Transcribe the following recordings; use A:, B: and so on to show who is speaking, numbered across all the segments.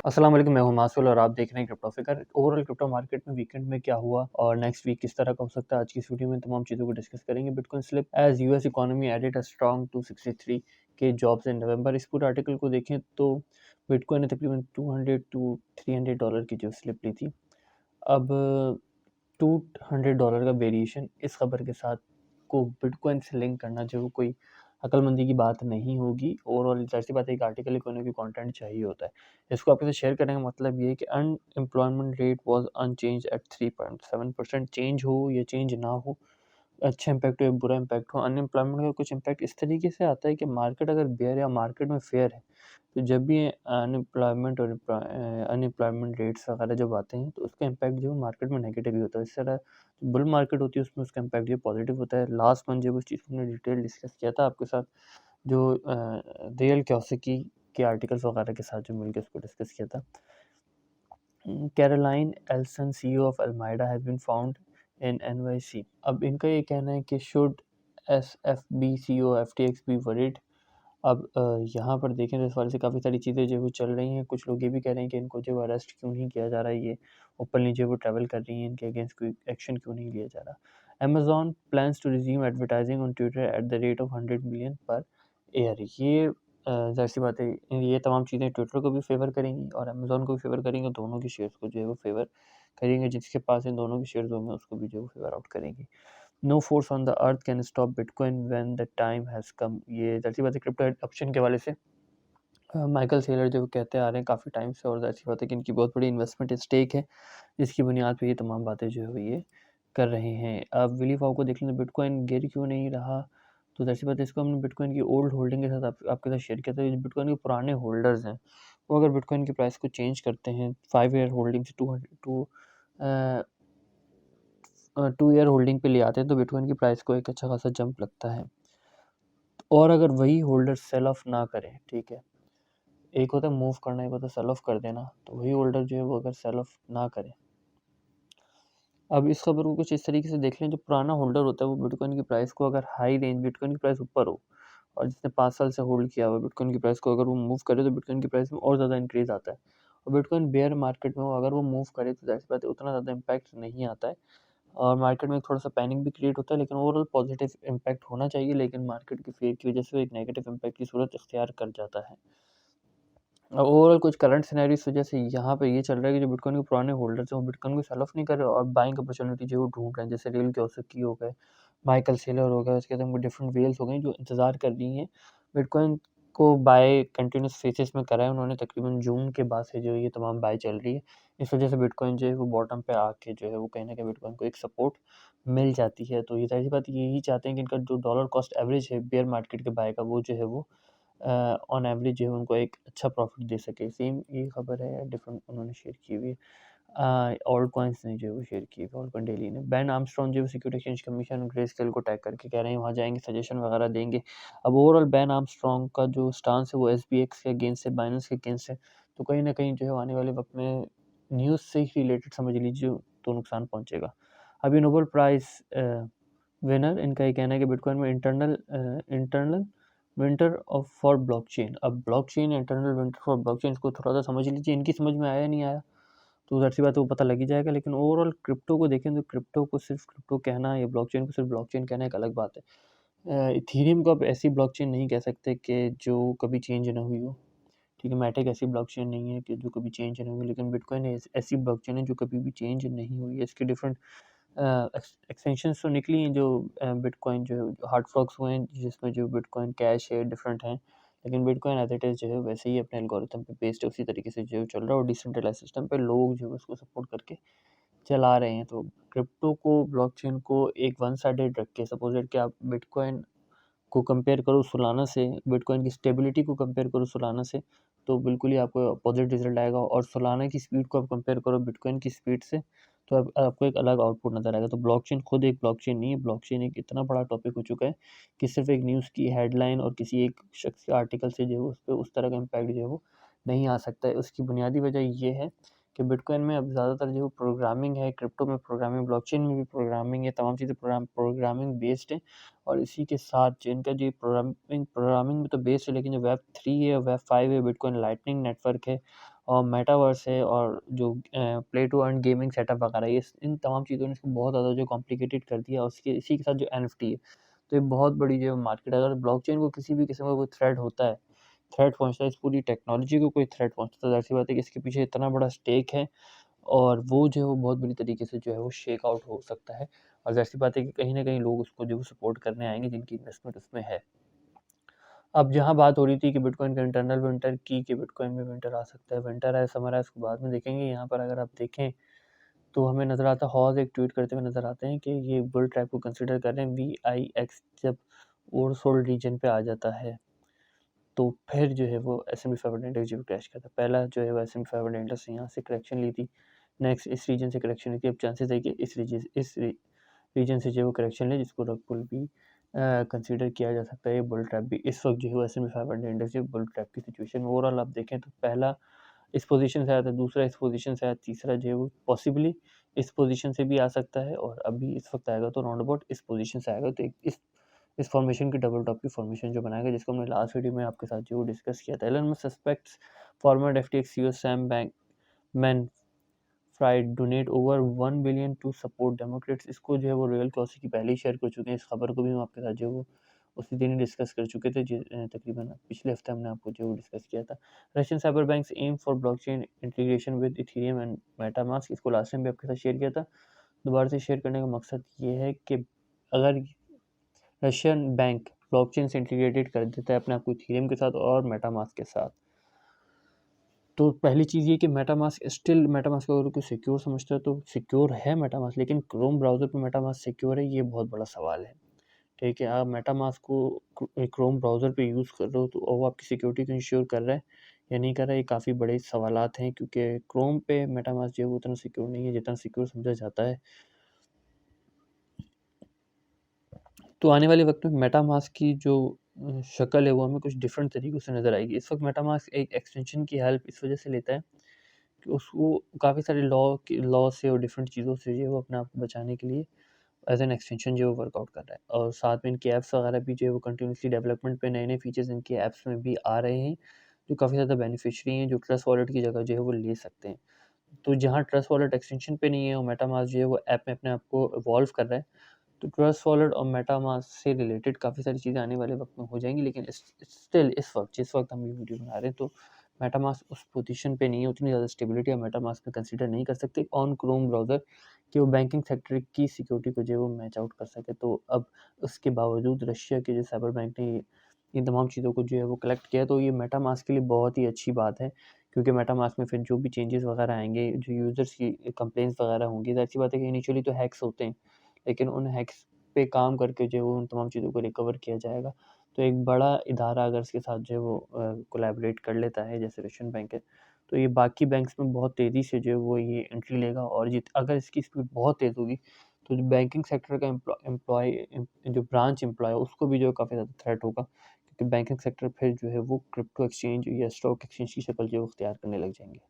A: अस्सलाम वालेकुम, मैं हूं मासूल और आप देख रहे हैं क्रिप्टो फिकर। ओवरऑल क्रिप्टो मार्केट में वीकेंड में क्या हुआ और नेक्स्ट वीक किस तरह का हो सकता है, आज की इस वीडियो में तमाम चीज़ों को डिस्कस करेंगे। Bitcoin slip as US economy added a strong 263 K jobs in नवंबर। इस पूरे आर्टिकल को देखें तो बिटकॉइन ने तकरीबन 200 टू $300 की जो स्लिप ली थी। अब $200 का वेरिएशन इस खबर के साथ को बिटकॉइन से लिंक करना जो वो कोई अक्लमंदी की बात नहीं होगी। ओवरऑल ज़ाहिर सी बात है, एक आर्टिकल लिखने की कंटेंट चाहिए होता है। इसको आपके साथ शेयर करने का मतलब ये है कि unemployment rate was unchange at 3.7%। Change हो या चेंज ना हो, अच्छा इम्पैक्ट हो या बुरा इम्पैक्ट हो, अनएम्प्लॉयमेंट का कुछ इम्पैक्ट इस तरीके से आता है कि मार्केट अगर बेयर या मार्केट में फेयर है, तो जब भी अनएम्प्लॉयमेंट और अनएम्प्लॉयमेंट रेट्स वगैरह जब आते हैं तो उसका इम्पैक्ट जो है मार्केट में नेगेटिव ही होता है। इस तरह बुल मार्केट होती है उसमें उसका इम्पैक्ट जो पॉजिटिव होता है। लास्ट मंथ जब उस चीज़ को हमने डिटेल डिस्कस किया था आपके साथ, जो रियल क्योसिकी के आर्टिकल्स वगैरह के साथ जो मिलकर उसको डिस्कस किया था। Caroline Ellison CEO of Alameda has been found in NYC। अब इनका ये कहना है कि should SFB CEO FTX be worried. अब यहाँ पर देखें तो इस वाले से काफ़ी सारी चीज़ें जो वो चल रही हैं। कुछ लोग ये भी कह रहे हैं कि इनको जो अरेस्ट क्यों नहीं किया जा रहा है, ये ओपनली जो वो ट्रैवल कर रही हैं, इनके अगेंस्ट कोई एक्शन क्यों नहीं लिया जा रहा। Amazon plans to resume advertising on Twitter at the rate of 100 million per year. ये ज़ाहिर सी बात है, ये तमाम चीज़ें ट्विटर को भी फेवर करेंगी और अमेजॉन को भी फेवर करेंगी, दोनों की शेयर्स को जो है वो फेवर करेंगे। जिसके पास इन दोनों की शेयर्स होंगे उसको भी जो है फेवर आउट करेंगी। No force on the earth can stop Bitcoin when the time has come. ये ज़ाहिर सी बात है क्रिप्टो एडॉप्शन के हवाले से माइकल सेलर जो कहते आ रहे हैं काफ़ी टाइम से, और ज़ाहिर सी बात है कि इनकी बहुत बड़ी इन्वेस्टमेंट स्टेक है, जिसकी बुनियाद पे ये तमाम बातें जो है वो ये कर रहे हैं। अब विली फाओ को देख लें तो बिटकॉइन गिर क्यों नहीं रहा, तो ज़ाहिर सी बात है इसको हमने बिटकॉइन की ओल्ड होल्डिंग के साथ आपके साथ शेयर किया था। जो बिटकॉइन के पुराने होल्डर्स हैं वो अगर बिटकॉइन की प्राइस को चेंज करते हैं 5 ईयर होल्डिंग से 2 ईयर होल्डिंग पे ले आते हैं तो बिटकॉइन की प्राइस को एक अच्छा खासा जंप लगता है। और अगर वही होल्डर सेल ऑफ ना करें, ठीक है, एक होता है मूव करना, एक होता है सेल ऑफ कर देना, तो वही होल्डर जो है वो अगर सेल ऑफ ना करे। अब इस खबर को कुछ इस तरीके से देख लें, जो पुराना होल्डर होता है वो बिटकॉइन की प्राइस को अगर हाई रेंज बिटकॉइन की प्राइस ऊपर हो और जिसने 5 साल से होल्ड किया हुआ बिटकॉइन की प्राइस को अगर वो मूव करे तो बिटकॉइन की प्राइस में और ज़्यादा इंक्रीज़ आता है। और बिटकॉइन बेयर मार्केट में हो अगर वो मूव करे तो ज़ाहिर सी बात है उतना ज़्यादा इम्पैक्ट नहीं आता है और मार्केट में थोड़ा सा पैनिक भी क्रिएट होता है, लेकिन ओवरऑल पॉजिटिव इम्पैक्ट होना चाहिए। लेकिन मार्केट की फेयर की वजह से वो एक नेगेटिव इम्पैक्ट की सूरत इख्तियार कर जाता है। ओवरऑल कुछ करंट सिनेरियो इस वजह से यहाँ पे ये चल रहा है कि जो बिटकॉइन के पुराने होल्डर्स हैं वो बिटकॉइन को सेल ऑफ नहीं कर रहे और बाइंग अपॉर्चुनिटी जो वो ढूंढ रहे हैं, जैसे रियल क्योसिकी हो गए, माइकल सेलर हो गया, उसके बाद हमको डिफरेंट वेल्स हो गई जो इंतज़ार कर रही हैं बिटकॉइन को बाय कंटिन्यूस फेसेस में करा है उन्होंने। तकरीबन जून के बाद से जो ये तमाम बाय चल रही है, इस वजह से बिटकॉइन जो है वो बॉटम पे आके जो है वो कहीं ना कहीं बिटकॉइन को एक सपोर्ट मिल जाती है। तो ये जाहिर बात यही चाहते हैं कि इनका जो डॉलर कॉस्ट एवरेज है बेयर मार्केट के बाय का वो जो है वो ऑन एवरेज जो है उनको एक अच्छा प्रॉफिट दे सके। सेम ये खबर है डिफरेंट उन्होंने शेयर की हुई है। ऑल्ट कॉइन्स ने जो है वो शेयर की है, ऑल्ट कॉइन डेली ने। बैन आर्मस्ट्रॉन्ग जो है security exchange commission grey scale को टैग करके कह रहे हैं वहाँ जाएंगे, सजेशन वगैरह देंगे। अब ओवरऑल बैन आर्मस्ट्रॉन्ग का जो स्टांस है वो SBX के अगेंस्ट है, बाइनेंस के अगेंस्ट है, तो कहीं ना कहीं जो है आने वाले वक्त में न्यूज़ से ही रिलेटेड समझ लीजिए तो नुकसान पहुँचेगा। अभी नोबेल प्राइज़ विनर इनका ये कहना है कि बिटकॉइन में internal winter of for blockchain. अब blockchain internal winter for blockchain इसको थोड़ा सा समझ लीजिए, इनकी समझ में आया नहीं आया तो ज़ाहिर सी बात है वो पता लग ही जाएगा। लेकिन ओवरऑल क्रिप्टो को देखें तो क्रिप्टो को सिर्फ क्रिप्टो कहना या ब्लॉकचेन को सिर्फ ब्लॉकचेन कहना एक अलग बात है। इथेरियम को आप ऐसी ब्लॉकचेन नहीं कह सकते कि जो कभी चेंज ना हुई हो, ठीक है। मैटिक ऐसी ब्लॉकचेन नहीं है कि जो कभी चेंज नहीं हुई, लेकिन बिटकॉइन ऐसी ब्लॉकचेन है जो कभी भी चेंज नहीं हुई है। इसके डिफरेंट एक्सटेंशंस तो निकली हैं जो बिटकॉइन जो हार्ड फॉर्क्स हुए हैं जिसमें जो बिटकॉइन कैश है डिफरेंट हैं, लेकिन बिटकॉइन एज इट इज़ जो है वैसे ही अपने एल्गोरिथम पे बेस्ड उसी तरीके से जो चल रहा है और डिसेंट्रलाइज सिस्टम पे लोग जो है उसको सपोर्ट करके चला रहे हैं। तो क्रिप्टो को ब्लॉकचेन को एक वन साइडेड रख के सपोज कि आप बिटकॉइन को कंपेयर करो सोलाना से, बिटकॉइन की स्टेबिलिटी को कंपेयर करो सोलाना से, तो बिल्कुल ही आपको अपोजिट रिजल्ट आएगा। और सोलाना की स्पीड को आप कंपेयर करो बिटकॉइन की स्पीड से, तो आपको एक अलग आउटपुट नज़र आएगा। तो ब्लॉकचेन खुद एक ब्लॉकचेन नहीं है, ब्लॉकचेन एक इतना बड़ा टॉपिक हो चुका है कि सिर्फ एक न्यूज़ की हेडलाइन और किसी एक शख्स के आर्टिकल से जो है उस पर उस तरह का इम्पैक्ट जो है वो नहीं आ सकता है। उसकी बुनियादी वजह ये है कि बिटकॉइन में अब ज़्यादातर जो प्रोग्रामिंग है, क्रिप्टो में प्रोग्रामिंग, ब्लॉकचेन में भी प्रोग्रामिंग है, तमाम चीज़ें प्रोग्रामिंग बेस्ड हैं। और इसी के साथ जो इनका जो प्रोग्रामिंग में तो बेस्ड है, लेकिन जो वेब 3 है, वेब 5 है, बिटकॉइन लाइटनिंग नेटवर्क है और मेटावर्स है और जो play to earn gaming setup वगैरह, ये इन तमाम चीज़ों ने इसको बहुत ज़्यादा जो कॉम्प्लिकेटेड कर दिया। और उसके इसी के साथ जो एनएफटी है, तो ये बहुत बड़ी जो मार्केट है। अगर ब्लॉकचेन को किसी भी किस्म का कोई थ्रेट होता है, थ्रेट पहुँचता है, इस पूरी टेक्नोलॉजी को कोई थ्रेट पहुँचता है, तो ज़ाहिर-सी बात है कि इसके पीछे इतना बड़ा स्टेक है और वो जो है वो बहुत बुरी तरीके से जो है वो शेक आउट हो सकता है। और ज़ाहिर-सी बात है कि कहीं न कहीं लोग उसको जो है सपोर्ट करने आएँगे जिनकी इन्वेस्टमेंट उसमें है। अब जहाँ बात हो रही थी कि बिटकॉइन का इंटरनल विंटर की, कि बिटकॉइन में विंटर आ सकता है, विंटर है, समर है, उसको बाद में देखेंगे। यहाँ पर अगर आप देखें तो हमें नज़र आता है, हॉज़ एक ट्वीट करते हुए नज़र आते हैं कि ये बुल ट्रैप को कंसिडर कर रहे हैं। VIX जब ओवरसोल्ड रीजन पे आ जाता है तो फिर जो है वो S&P 500 इंडेक्स जो क्रैश करता है। पहला जो है वो S&P 500 इंडेक्स यहाँ से करेक्शन ली थी, नेक्स्ट इस रीजन से करेक्शन ली थी। अब चांसेस है कि इस रीजन से जो है वो करेक्शन ले, जिसको रग पुल भी कंसीडर किया जा सकता है। ये बुल ट्रैप भी इस वक्त जो है वो S&P 500 इंडेक्स जो बुल ट्रैप की सिचुएशन में ओवरऑल आप देखें तो पहला इस पोजीशन से आया था, दूसरा इस पोजीशन से आया, तीसरा जो है वो पॉसिबली इस पोजीशन से भी आ सकता है और अभी इस वक्त आएगा तो राउंड अबाउट इस पोजीशन से आएगा। तो एक इस फॉर्मेशन की डबल टॉप की फॉर्मेशन जो बनाएगा, जिसको हमने लास्ट वीडियो में आपके साथ जो डिस्कस किया था। Elon Musk suspects former FTX CEO Sam Bankman Fried donate over 1 billion to support Democrats. इसको जो है वो रॉयल क्लॉसी की पहले ही शेयर कर चुके हैं। इस खबर को भी हम आपके साथ जो है वो उसी दिन ही डिस्कस कर चुके थे, तकरीबन पिछले हफ्ते हमने आपको जो डिस्कस किया था। Russian cyber banks aim for blockchain integration with Ethereum and MetaMask. इसको लास्ट टाइम भी आपके साथ शेयर किया था। दोबारा से शेयर करने का मकसद ये है कि अगर रशियन बैंक ब्लॉकचेन से इंटीग्रेटेड कर देता है अपने आप को इथेरियम के साथ और मेटामास्क के साथ, तो पहली चीज़ ये कि मेटामास्क को अगर कोई सिक्योर समझता है तो सिक्योर है मेटामास्क, लेकिन क्रोम ब्राउज़र पे मेटामास्क सिक्योर है, ये बहुत बड़ा सवाल है। ठीक है, आप मेटामास्क को क्रोम ब्राउज़र पे यूज़ कर रहे हो तो वो आपकी सिक्योरिटी को इंश्योर कर रहा है या नहीं कर रहा है, ये काफ़ी बड़े सवालात हैं, क्योंकि क्रोम पे मेटामास्क जो है वो उतना सिक्योर नहीं है जितना सिक्योर समझा जाता है। तो आने वाले वक्त में मेटामास्क की जो शक्ल है वो हमें कुछ डिफरेंट तरीक़ों से नज़र आएगी। इस वक्त मेटामास्क एक एक्सटेंशन की हेल्प इस वजह से लेता है कि उसको काफ़ी सारे लॉ से और डिफरेंट चीज़ों से जो है वो अपने आप को बचाने के लिए एज एन एक्सटेंशन जो है वर्कआउट कर रहा है। और साथ में इनके ऐप्स वगैरह भी जो है वो कंटिन्यूसली डेवलपमेंट पे नए-नए फीचर्स इनके ऐप्स में भी आ रहे हैं, जो काफ़ी ज़्यादा बेनिफिशियरी हैं, जो ट्रस्ट वॉलेट की जगह जो है वो ले सकते हैं। तो जहाँ ट्रस्ट वॉलेट एक्सटेंशन पे नहीं है और मेटामास्क जो है वो ऐप में अपने आप को इवॉल्व कर रहा है, तो ट्रस्ट वॉलेट और मेटामास्क से रिलेटेड काफ़ी सारी चीज़ें आने वाले वक्त में हो जाएंगी। लेकिन स्टिल इस वक्त जिस वक्त हम ये वीडियो बना रहे हैं तो मेटामास्क उस पोजीशन पे नहीं है, उतनी ज़्यादा स्टेबिलिटी हम मेटामास्क में कंसीडर नहीं कर सकते ऑन क्रोम ब्राउज़र कि वो बैंकिंग सेक्टर की सिक्योरिटी को जो है वो मैच आउट कर सके। तो अब उसके बावजूद रशिया के जो साइबर बैंक ने इन तमाम चीज़ों को जो है वो कलेक्ट किया, तो ये मेटामास्क के लिए बहुत ही अच्छी बात है, क्योंकि मेटामास्क में फिर जो भी चेंजेस वगैरह आएंगे, जो यूज़र्स की कंप्लेंट्स वगैरह होंगी, ज़ाहिर सी बात है कि इनिशियली तो हैक्स होते हैं, लेकिन उन हैक्स पे काम करके जो है वो उन तमाम चीज़ों को रिकवर किया जाएगा। तो एक बड़ा इदारा अगर इसके साथ जो है वो कोलैबोरेट कर लेता है, जैसे रशियन बैंक है, तो ये बाकी बैंक्स में बहुत तेज़ी से जो है वो ये एंट्री लेगा। और अगर इसकी स्पीड बहुत तेज़ होगी तो जो बैंकिंग सेक्टर का जो ब्रांच एम्प्लॉय है उसको भी जो है काफ़ी ज़्यादा थ्रेट होगा, क्योंकि बैंकिंग सेक्टर फिर जो है वो क्रिप्टो एक्सचेंज या स्टॉक एक्सचेंज की शक्ल जो है वो इख्तियार करने लग जाएंगे,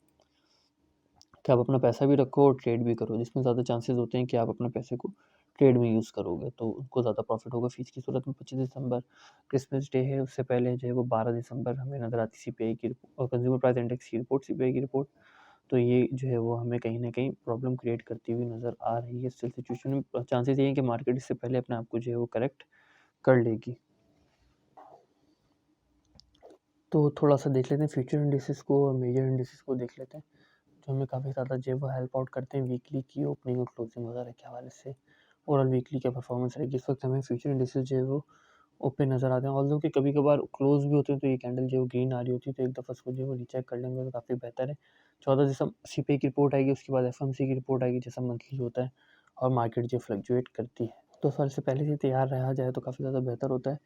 A: कि आप अपना पैसा भी रखो और ट्रेड भी करो, जिसमें ज़्यादा चांसेस होते हैं कि आप अपने पैसे को ट्रेड में यूज़ करोगे तो उनको ज़्यादा प्रॉफिट होगा। फीस की सूरत में 25 दिसंबर क्रिसमस डे है, उससे पहले जो है वो 12 दिसंबर हमें नज़र आती CPI की और कंज्यूमर प्राइस इंडेक्स की रिपोर्ट, CPI की रिपोर्ट। तो ये जो है वो हमें कहीं न कहीं प्रॉब्लम क्रिएट करती हुई नज़र आ रही है। स्टिल सिचुएशन में चांसेस ये हैं कि मार्केट इससे पहले अपने आप को जो है वो करेक्ट कर लेगी। तो थोड़ा-सा देख लेते हैं फ्यूचर इंडिसेस को और मेजर इंडिसेस को देख लेते हैं, जो हमें काफ़ी ज़्यादा जो है वो हेल्प आउट करते हैं वीकली की ओपनिंग और क्लोजिंग वगैरह के हवाले से। ओवरऑल वीकली क्या परफॉर्मेंस रहेगी, इस वक्त हमें फ्यूचर इंडिसेस जो है वो ओपन नज़र आते हैं। ऑल्दो कि कभी-कभार क्लोज़ भी होते हैं तो ये कैंडल जो है ग्रीन आ रही होती है, तो एक दफ़ा इसको जो है वो रीचेक कर लेंगे तो काफ़ी बेहतर है। 14 दिसंबर CPI की रिपोर्ट आएगी, उसके बाद FOMC की रिपोर्ट आएगी, जैसा मंथली होता है, और मार्केट जो फ्लक्चुएट करती है। तो साल से पहले से तैयार रहा जाए तो काफ़ी ज़्यादा बेहतर होता है।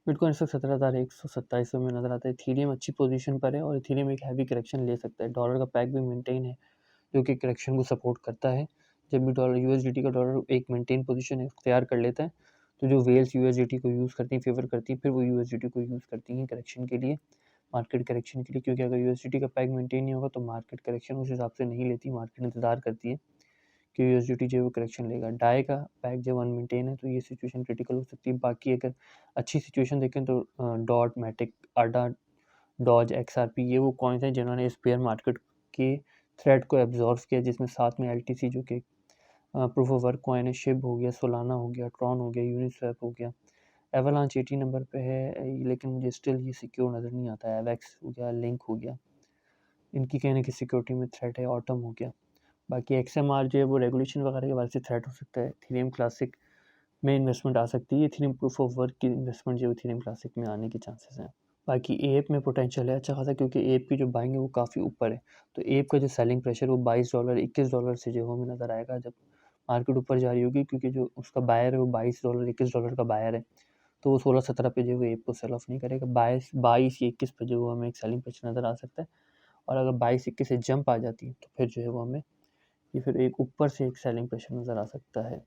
A: बिटकॉइन इस वक्त 17,127 में नज़र आता है। इथेरियम अच्छी पोजीशन पर है और इथेरियम एक हैवी करेक्शन ले सकता है। डॉलर का पैक भी मेंटेन है, जो कि करेक्शन को सपोर्ट करता है। जब भी USDT का डॉलर एक मेंटेन पोजीशन इख्तियार कर लेता है, तो जो वेल्स USDT को यूज़ करती हैं, फेवर करती हैं, फिर वो USDT को यूज़ करती हैं करेक्शन के लिए, मार्केट करेक्शन के लिए, क्योंकि अगर USDT का पैक मेंटेन नहीं होगा तो मार्केट करेक्शन उस हिसाब से नहीं लेती, मार्केट इंतज़ार करती है कि USDT जो है वो करेक्शन लेगा। डाई का पैक जब अनमेंटेन है तो ये सिचुएशन क्रिटिकल हो सकती है। बाकी अगर अच्छी सिचुएशन देखें तो डॉट, मैटिक, आडा, डॉज, XRP ये वो कॉइन्स हैं जिन्होंने इस बेयर मार्केट के थ्रेड को एब्जॉर्व किया, जिसमें साथ में LTC जो कि प्रूफ ऑफ वर्क कॉइन है, शिब हो गया, सोलाना हो गया, ट्रॉन हो गया, यूनिस्वैप हो गया, एवलांच 80 नंबर पे है, लेकिन मुझे स्टिल ये सिक्योर नज़र नहीं आता है। एवेक्स हो गया, लिंक हो गया, इनकी कहने की सिक्योरिटी में थ्रेट है। ऑटम हो गया। बाकी XMR जो है वो रेगुलेशन वगैरह के वजह से थ्रेट हो सकता है। इथेरियम क्लासिक में इन्वेस्टमेंट आ सकती है। इथेरियम प्रूफ ऑफ वर्क की इन्वेस्टमेंट जो इथेरियम क्लासिक में आने के चांसेस हैं। बाकी एप में पोटेंशियल है अच्छा खासा, क्योंकि एप की जो बाइंग है वो काफ़ी ऊपर है। तो एप का जो सेलिंग प्रेशर वो $22 $21 से जो हमें नज़र आएगा जब मार्केट ऊपर जा रही होगी, क्योंकि जो उसका बायर है वो $22 $21 का बायर है। तो वो 16-17 पे जो है एप को सेल ऑफ नहीं करेगा। 22 या 21 पे जो हमें एक सेलिंग प्रेशर नज़र आ सकता है। और अगर 22-21 से जंप आ जाती है तो फिर जो है वो हमें ये फिर एक ऊपर से एक सेलिंग प्रेशर नज़र आ सकता है।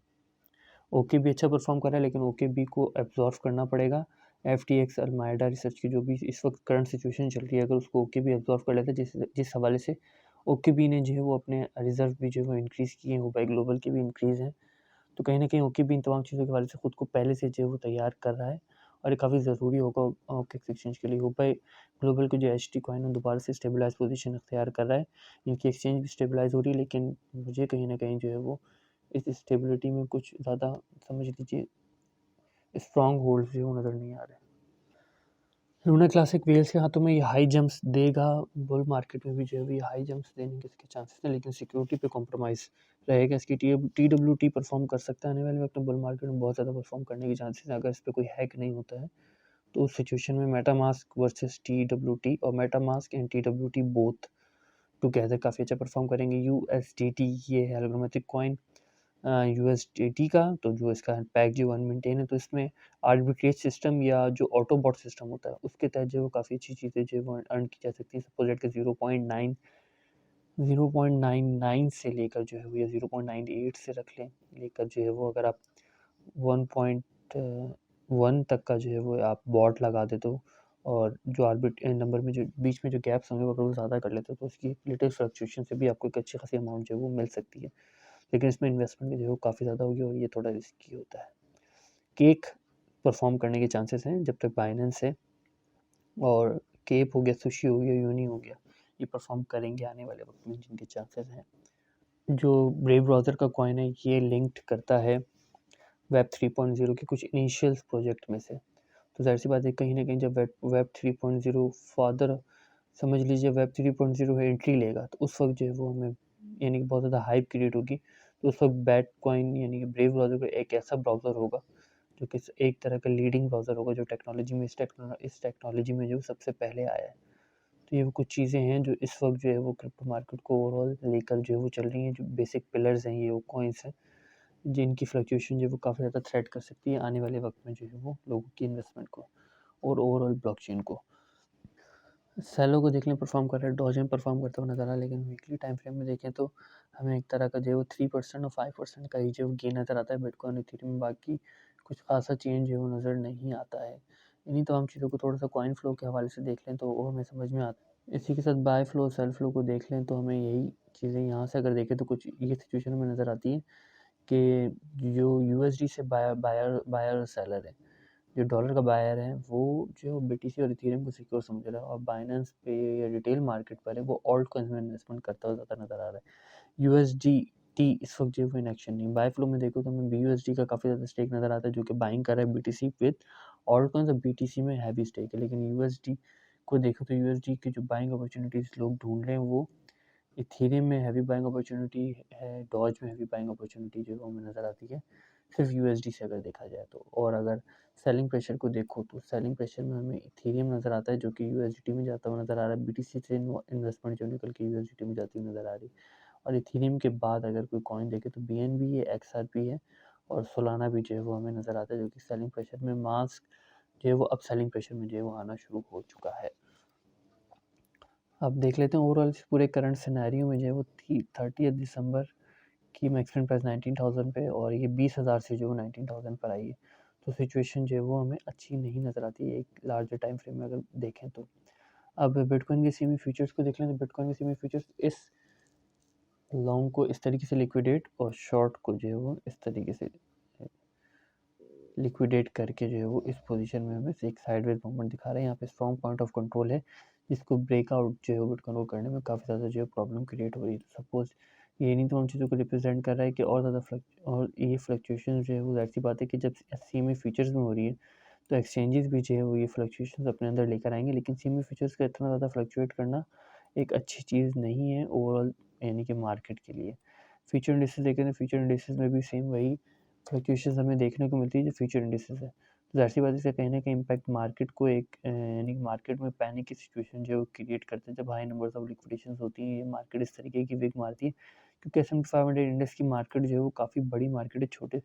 A: ओके भी अच्छा परफॉर्म कर रहा है, लेकिन ओके बी को एब्जॉर्व करना पड़ेगा। FTX अल्माइडा रिसर्च की जो भी इस वक्त करंट सिचुएशन चल रही है, अगर उसको ओके बी एब्जॉर्व कर लेता है, जिस हवाले से ओके बी ने जो है वो अपने रिजर्व भी जो है वो इंक्रीज़ किए हैं, वो बाई ग्लोबल के भी इंक्रीज़ हैं। तो कहीं ना कहीं ओके भी इन तमाम चीज़ों के हवाले से ख़ुद को पहले से जो है वो तैयार कर रहा है, और ये काफ़ी ज़रूरी होगा ओके एक्सचेंज के लिए। ओके ग्लोबल की जो HT कॉइन है दोबारा से स्टेबलाइज पोजीशन अख्तियार कर रहा है। इनकी एक्सचेंज भी स्टेबलाइज हो रही है, लेकिन मुझे कहीं ना कहीं जो है वो इस स्टेबिलिटी में कुछ ज़्यादा समझ लीजिए स्ट्रॉन्ग होल्ड जो नज़र नहीं आ रहे। लूना क्लासिक वेल्स के हाथों में ये हाई जंप्स देगा। बुल मार्केट में भी जो है ये हाई जंप्स देने के इसके चांसेस हैं, लेकिन सिक्योरिटी पे कॉम्प्रोमाइज़ रहेगा। इसकी TWT परफॉर्म कर सकता है आने वाले वक्त में। बुल मार्केट में बहुत ज़्यादा परफॉर्म करने के चांसेस हैं अगर इस पर कोई हैक नहीं होता है। तो उस सिचुएशन में मेटामास्क वर्सेस TWT, और MetaMask and TWT both together काफ़ी अच्छा परफॉर्म करेंगे। USDT ये है एल्गोरिथमिक कॉइन USDT का, तो जो इसका पैक जो 1 मेंटेन है, तो इसमें आर्बिट्रेज सिस्टम या जो ऑटोबॉट सिस्टम होता है उसके तहत जो काफ़ी अच्छी चीज़ें जो वो अर्न की जा सकती है। सपोज दैट 0.99 से लेकर जो है वो, या 0.98 से रख लें, लेकर जो है वो अगर आप 1.1 तक का जो है वो आप बॉट लगा देते हो, और जो आर्बिट नंबर में जो बीच में जो गैप्स होंगे वो अगर वो ज़्यादा कर लेते हो, तो उसकी लिटिल फ्लक्चुएशन से भी आपको एक अच्छी खासी अमाउंट जो है वो मिल सकती है। लेकिन इसमें इन्वेस्टमेंट भी जो है वो काफ़ी ज़्यादा होगी, और ये थोड़ा रिस्की होता है। केक परफॉर्म करने के चांसेस हैं जब तक बाइनेंस है, और केप हो गया, सुशी हो गया, यूनी हो गया, ये परफॉर्म करेंगे आने वाले वक्त में, जिनके चांसेस हैं। जो ब्रेव ब्राउज़र का कॉइन है ये लिंक्ड करता है वेब 3.0 के कुछ इनिशियल प्रोजेक्ट में से। तो ज़ाहिर सी बात है कहीं ना कहीं जब वेब 3.0 फादर समझ लीजिए वेब 3.0 है एंट्री लेगा, तो उस वक्त जो है वो हमें यानी कि बहुत ज़्यादा हाइप क्रिएट होगी। तो उस वक्त बैट कॉइन यानी कि ब्रेव ब्राउज़र का एक ऐसा ब्राउज़र होगा जो कि एक तरह का लीडिंग ब्राउज़र होगा, जो टेक्नोलॉजी में इस टेक्नोलॉजी में जो सबसे पहले आया है। तो ये वो कुछ चीज़ें हैं जो इस वक्त जो है वो क्रिप्टो मार्केट को ओवरऑल लेकर जो है वो चल रही हैं। जो बेसिक पिलर्स हैं ये वो कॉइन्स हैं, जिनकी फ्लक्चुएशन जो है वो काफ़ी ज़्यादा थ्रेट कर सकती है आने वाले वक्त में जो है वो लोगों की इन्वेस्टमेंट को और ओवरऑल ब्लॉकचेन को। सेलो को देख लें परफॉर्म कर रहा है, डॉजेन परफॉर्म करता हुआ नजर आ रहा है, लेकिन वीकली टाइम फ्रेम में देखें तो हमें एक तरह का जो है वो 3% और 5% का ही जो गेन नज़र आता है बिटकॉइन इथेरियम में। बाकी कुछ खासा चेंज जो है वो नज़र नहीं आता है। इन्हीं तमाम चीज़ों को थोड़ा सा कॉइन फ्लो के हवाले से देख लें तो वो हमें समझ में आता है। इसी के साथ बाय फ्लो सेल फ्लो को देख लें तो हमें यही चीज़ें यहाँ से अगर देखें तो कुछ ये सिचुएशन में नज़र आती है कि जो USD से बायर और सेलर है, जो डॉलर का बायर है वो जो BTC और इथेरियम को सिक्योर समझ रहा है, और बाइनेंस पे या रिटेल मार्केट पर है वो ऑल्ट कॉइन्स में इन्वेस्टमेंट करता हुआ ज़्यादा नज़र आ रहा है। USDT इस वक्त जो है इन एक्शन नहीं। बाय फ्लो में देखो तो हमें BUSD का काफ़ी ज़्यादा स्टेक नज़र आता है जो कि बाइंग कर रहा है BTC विद ऑल्ट कॉइन्स, और BTC में हैवी स्टेक है। लेकिन USD को देखो तो USD की जो बाइंग अपॉर्चुनिटीज़ लोग ढूंढ रहे हैं वो इथेरियम में हैवी बाइंग अपॉर्चुनिटी है, डॉज में हैवी बाइंग अपॉर्चुनिटी जो हमें नज़र आती है सिर्फ USD से अगर देखा जाए तो। और अगर सेलिंग प्रेशर को देखो तो सेलिंग प्रेशर में हमें इथेरियम नज़र आता है जो कि USDT में जाता हुआ नज़र आ रहा है। BTC से इन्वेस्टमेंट जो निकल के USDT में जाती हुई नज़र आ रही है। और इथेरियम के बाद अगर कोई कॉइन देखे तो BNB है, XRP है, और सोलाना भी जो है वो हमें नज़र आता है, जो कि सेलिंग प्रेशर में मास्क जो है वो अब सेलिंग प्रेशर में जो है वो आना शुरू हो चुका है। अब देख लेते हैं ओवरऑल पूरे करंट सिनेरियो में जो है वो 30 दिसंबर की मैक्सिमम प्राइस 19,000 पे, और ये 20,000 से जो 19,000 पर आई है। तो सिचुएशन जो है वो हमें अच्छी नहीं नज़र आती है एक लार्जर टाइम फ्रेम में अगर देखें तो। अब बिटकॉइन के सीमी फ्यूचर्स को देख लें तो बिटकॉइन के सीमी फ्यूचर्स इस लॉन्ग को इस तरीके से लिक्विडेट और शॉर्ट को जो है वो इस तरीके से लिक्विडेट करके जो है वो इस पोजीशन में हमें एक साइडवेज मूवमेंट दिखा रहा है। यहाँ पे स्ट्रॉन्ग पॉइंट ऑफ कंट्रोल है जिसको ब्रेकआउट जो है वो बिटकॉइन को करने में काफ़ी ज़्यादा जो है प्रॉब्लम क्रिएट हो रही है। तो सपोज ये नहीं तो उन चीज़ों को रिप्रेजेंट कर रहा है कि और ज़्यादा और ये फ्लक्चुएशन जो है वो ऐसी बात है कि जब CME फीचर्स में हो रही है तो एक्सचेंजेस भी जो है वो ये फ्लक्चुएशन अपने अंदर लेकर आएंगे, लेकिन CME फीचर्स का इतना ज़्यादा फ्लक्चुएट करना एक अच्छी चीज़ नहीं है ओवरऑल यानी कि मार्केट के लिए। फ्यूचर इंडिसेस देखें तो फ्यूचर इंडिसेस में भी सेम वही फ्लक्चुएशंस हमें देखने को मिलती है जो फ्यूचर इंडिसेस है। तो ज़ाहिर सी बात है इसका कहीं ना कहीं इम्पैक्ट मार्केट को एक यानी कि मार्केट में पैनिक की सिचुएशन जो क्रिएट करते हैं जब हाई नंबर्स ऑफ लिक्विडेशंस होती हैं। ये मार्केट इस तरीके की विग मारती है क्योंकि S&P 500 इंडेक्स की मार्केट जो है वो काफ़ी बड़ी मार्केट है, छोटे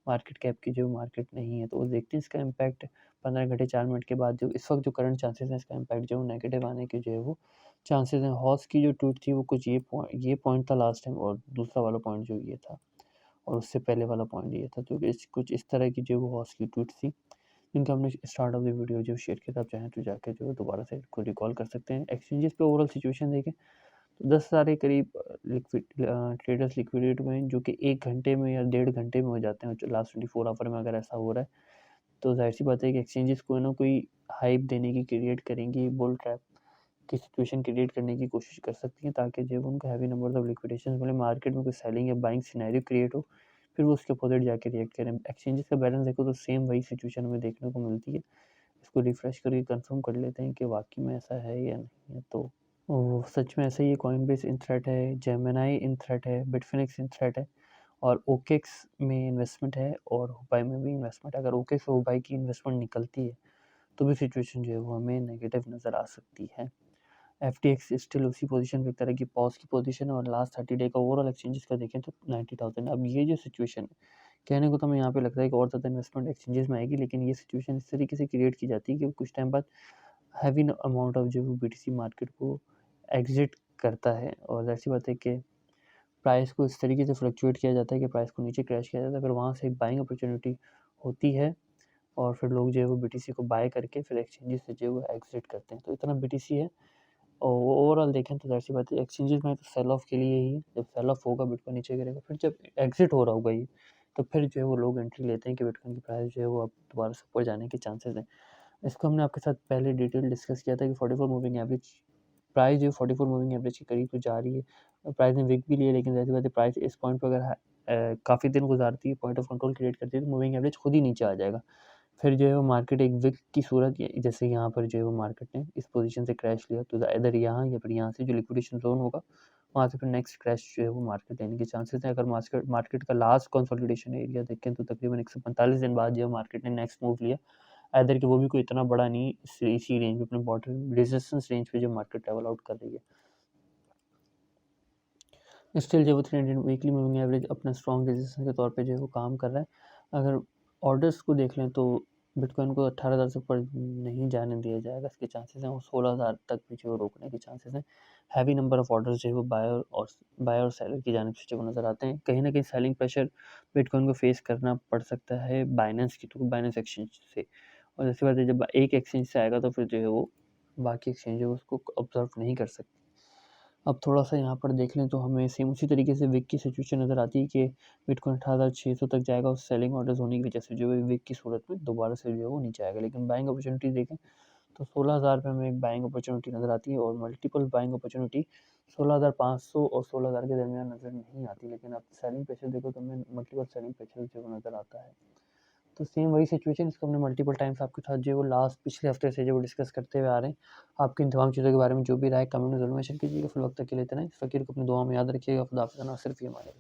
A: मार्केट कैप की जो मार्केट नहीं है। तो वो देखते हैं इसका इम्पैक्ट 15 घंटे 4 मिनट के बाद जो इस वक्त जो करंट चांसेस हैं इसका इम्पैक्ट जो नेगेटिव आने के जो है वो चांसेस हैं। हॉस की जो ट्वीट थी वो कुछ ये पॉइंट था लास्ट टाइम, और दूसरा वाला पॉइंट जो ये था, और उससे पहले वाला पॉइंट ये था। तो कुछ इस तरह की जो वो हॉस की ट्वीट थी जिनका हमने स्टार्ट ऑफ द वीडियो जो शेयर किया था। आप चाहें तो जाके जो दोबारा से को रिकॉल कर सकते हैं। एक्सचेंजेस पे ओवरऑल सिचुएशन देखें तो 10,000 के करीब ट्रेडर्स लिक्विडेट हुए हैं जो कि 1 घंटे में या 1.5 घंटे में हो जाते हैं। लास्ट 24 आवर में अगर ऐसा हो रहा है तो जाहिर सी बात है कि एक्सचेंजेस कोई ना कोई हाइप देने की क्रिएट करेंगी, बुल ट्रैप की सिचुएशन क्रिएट करने की कोशिश कर सकती हैं ताकि जब उनको हैवी नंबर ऑफ लिक्विडेशन मिले, मार्केट में कोई सेलिंग या बाइंग सिनेरियो क्रिएट हो, फिर वो उसके अपोजिट जाके रिएक्ट करें। एक्सचेंजेस का बैलेंस देखो तो सेम वही सिचुएशन हमें देखने को मिलती है। इसको रिफ्रेश करके कंफर्म कर लेते हैं कि वाकई में ऐसा है या नहीं है। तो वो सच में ऐसा ही है। कॉइनबेस इन थ्रेट है, जेमिनी इन थ्रेट है, बिटफिनिक्स इन थ्रेट है, और ओकेक्स में इन्वेस्टमेंट है और हुबाई में भी इन्वेस्टमेंट है। अगर ओकेक्स और हुबाई की इन्वेस्टमेंट निकलती है तो भी सिचुएशन जो है वो हमें नेगेटिव नज़र आ सकती है। FTX स्टिल उसी पोजीशन पे, एक तरह की पॉज की पोजीशन है, और लास्ट 30 डे का ओवरऑल एक्सचेंजेस का देखें तो 90,000। अब ये जो सिचुएशन है, कहने को तो हमें यहाँ पे लगता है कि और ज़्यादा इन्वेस्टमेंट एक्सचेंजेस में आएगी, लेकिन ये सिचुएशन इस तरीके से क्रिएट की जाती है कि कुछ टाइम बाद हैवी अमाउंट ऑफ जो BTC मार्केट को एग्जिट करता है। और ऐसी बात है कि प्राइस को इस तरीके से फ्लक्चुएट किया जाता है कि प्राइस को नीचे क्रैश किया जाता है, फिर वहाँ से एक बाइंग अपॉर्चुनिटी होती है और फिर लोग जो है वो BTC को बाय करके फिर एक्सचेंजेस से जो है वो एग्जिट करते हैं। तो इतना BTC है। और ओवरऑल देखें तो ज़ाहिर सी बात है एक्सचेंजेस में तो सेल ऑफ के लिए ही है। जब सेल ऑफ होगा बिटकॉइन नीचे गिरेगा, फिर जब एग्जिट हो रहा होगा ये, तो फिर जो है वो लोग एंट्री लेते हैं कि बिटकॉइन की प्राइस जो है वो अब दोबारा से ऊपर जाने के चांसेस हैं। इसको हमने आपके साथ पहले डिटेल डिस्कस किया था कि 44 मूविंग एवरेज प्राइस जो 44 मूविंग एवरेज के करीब तो जा रही है। प्राइस ने विक भी लिया, लेकिन ज़ाहिर सी बात है प्राइस इस पॉइंट पर अगर काफ़ी दिन गुजारती है, पॉइंट ऑफ कंट्रोल क्रिएट करती है, तो मूविंग एवरेज खुद ही नीचे आ जाएगा। फिर जो है वो मार्केट एक विक की सूरत, जैसे यहाँ पर जो है वो मार्केट ने इस पोजीशन से क्रैश लिया, तो इधर यहाँ या फिर यहाँ से जो लिक्विडेशन जोन होगा वहाँ से फिर नेक्स्ट क्रैश जो है वो मार्केट लेने के चांसेस हैं। अगर मार्केट का लास्ट कंसोलिडेशन एरिया देखें तो तकरीबन 145 दिन बाद जो है मार्केट ने नेक्स्ट मूव लिया, इधर कि वो भी कोई इतना बड़ा नहीं, इसी रेंज में अपने बॉटम रेजिस्टेंस रेंज पे जो मार्केट ट्रेवल आउट कर रही है। स्टिल जो वो 300 वीकली मूविंग एवरेज अपना स्ट्रॉन्ग रेजिस्टेंस के तौर पे जो है वो काम कर रहा है। अगर ऑर्डर्स को देख लें तो बिटकॉइन को 18,000 से ऊपर नहीं जाने दिया जाएगा, इसके चांसेस हैं। वो 16,000 तक भी जो रोकने के चांसेस हैं। हैवी नंबर ऑफ ऑर्डर्स जो है वो बायर और सेलर की जानिब से जो नज़र आते हैं। कहीं ना कहीं सेलिंग प्रेशर बिटकॉइन को फेस करना पड़ सकता है बाइनेंस की थ्रू, बाइनेंस एक्सचेंज से। और जैसी बात है जब एक एक्सचेंज से आएगा तो फिर जो है वो बाकी एक्सचेंज है उसको ऑब्जर्व नहीं कर सकते। अब थोड़ा-सा यहाँ पर देख लें तो हमें सेम उसी तरीके से विक की सिचुएशन नज़र आती है कि बिटकॉइन 18,600 तक जाएगा और सेलिंग ऑर्डर्स होने की वजह से जो है विक की सूरत में दोबारा से जो है वो नीचे आएगा। लेकिन बाइंग अपॉर्चुनिटी देखें तो 16,000 पे हमें एक बाइंग अपॉर्चुनिटी नज़र आती है, और मल्टीपल बाइंग अपॉर्चुनिटी 16,500 और 16,000 के दरमियान नज़र नहीं आती। लेकिन आप सेलिंग प्रेशर देखो तो हमें मल्टीपल सेलिंग प्रेशर जो है नज़र आता है। तो सेम वही सिचुएशन, इसको हमने मल्टीपल टाइम्स आपके साथ जो है वो लास्ट पिछले हफ्ते से जो वो डिस्कस करते हुए आ रहे हैं। आपकी इन तमाम चीज़ों के बारे में जो भी राय कमेंट में ज़रूर मेंशन कीजिएगा। फिर वक्त तक के लिए इतना ही। फ़कीर को अपनी दुआ में याद रखिएगा। खुदा हाफ़िज़। सिर्फ ये हमारे